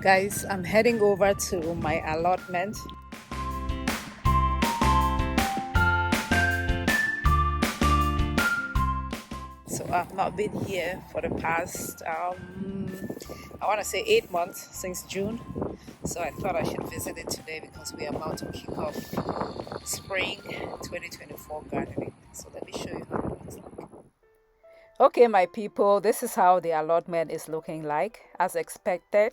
Guys, I'm heading over to my allotment. So I've not been here for the past, I want to say 8 months, since June. So I thought I should visit it today because we are about to kick off spring 2024 gardening. So let me show you how it looks like. Okay, my people, this is how the allotment is looking like. As expected,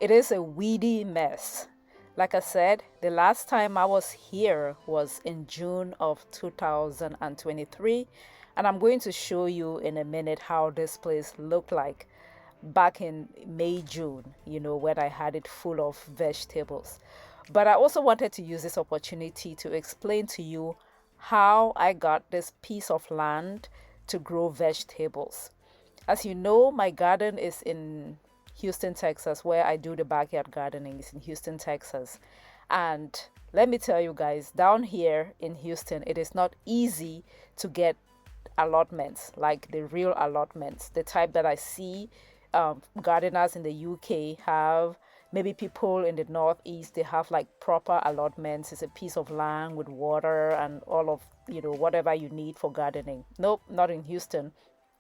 it is a weedy mess. Like I said, the last time I was here was in June of 2023, and I'm going to show you in a minute how this place looked like back in May, June, when I had it full of vegetables. But I also wanted to use this opportunity to explain to you how I got this piece of land to grow vegetables. As you know, my garden is in Houston, Texas, where I do the backyard gardening. It's in Houston, Texas. And let me tell you guys, down here in Houston, it is not easy to get allotments, like the real allotments, the type that I see gardeners in the UK have. Maybe people in the Northeast, they have like proper allotments. It's a piece of land with water and all of, whatever you need for gardening. Nope, not in Houston.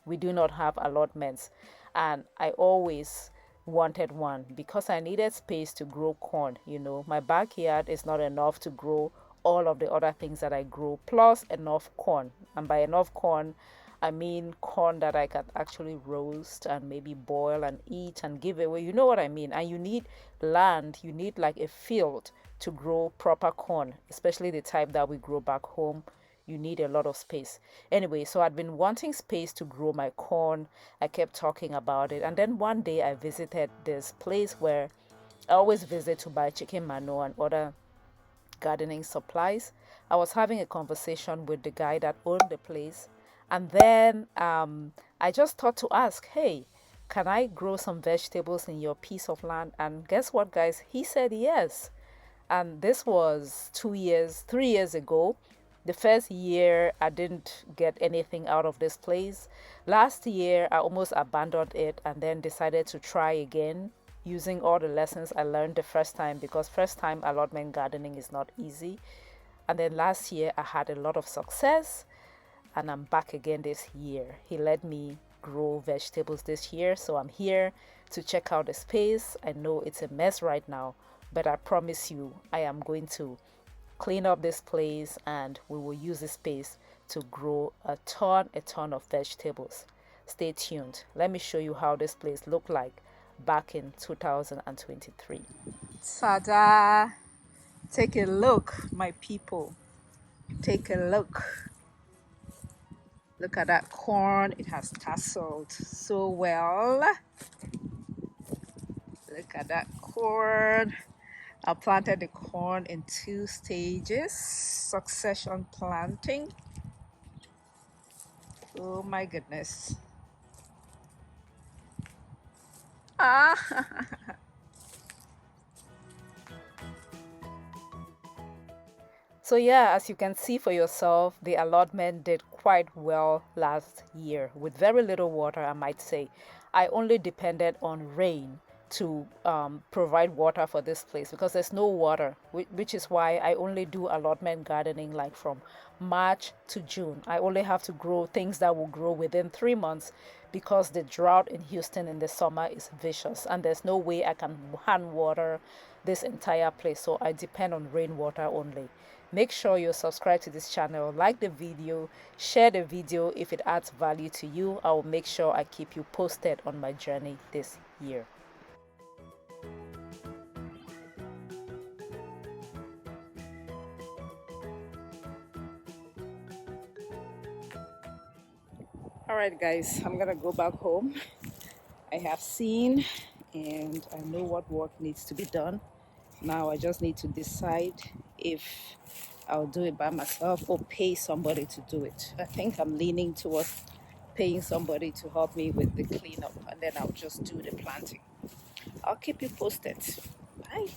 We do not have allotments. And I always wanted one because I needed space to grow corn. My backyard is not enough to grow all of the other things that I grow, plus enough corn. And by enough corn, I mean corn that I can actually roast and maybe boil and eat and give away. You know what I mean? And you need land, you need like a field to grow proper corn, especially the type that we grow back home. You need a lot of space. Anyway, so I'd been wanting space to grow my corn. I kept talking about it. And then one day I visited this place where I always visit to buy chicken manure and other gardening supplies. I was having a conversation with the guy that owned the place. And then I just thought to ask, hey, can I grow some vegetables in your piece of land? And guess what, guys? He said yes. And this was 3 years ago. The first year, I didn't get anything out of this place. Last year, I almost abandoned it and then decided to try again using all the lessons I learned the first time, because first time allotment gardening is not easy. And then last year, I had a lot of success. And I'm back again this year. He let me grow vegetables this year, so I'm here to check out the space. I know it's a mess right now, but I promise you I am going to clean up this place and we will use this space to grow a ton of vegetables. Stay tuned. Let me show you how this place looked like back in 2023. Ta-da! Take a look, my people. Take a look. Look at that corn. It has tasseled so well. Look at that corn. I planted the corn in 2 stages. Succession planting. Oh my goodness. Ah. So yeah, as you can see for yourself, the allotment did quite well last year with very little water, I might say. I only depended on rain to provide water for this place because there's no water, which is why I only do allotment gardening like from March to June. I only have to grow things that will grow within 3 months because the drought in Houston in the summer is vicious and there's no way I can hand water this entire place. So I depend on rainwater only. Make sure you subscribe to this channel, like the video, share the video if it adds value to you. I will make sure I keep you posted on my journey this year. Alright guys, I'm gonna go back home. I have seen and I know what work needs to be done. Now I just need to decide if I'll do it by myself or pay somebody to do it. I think I'm leaning towards paying somebody to help me with the cleanup and then I'll just do the planting. I'll keep you posted. Bye.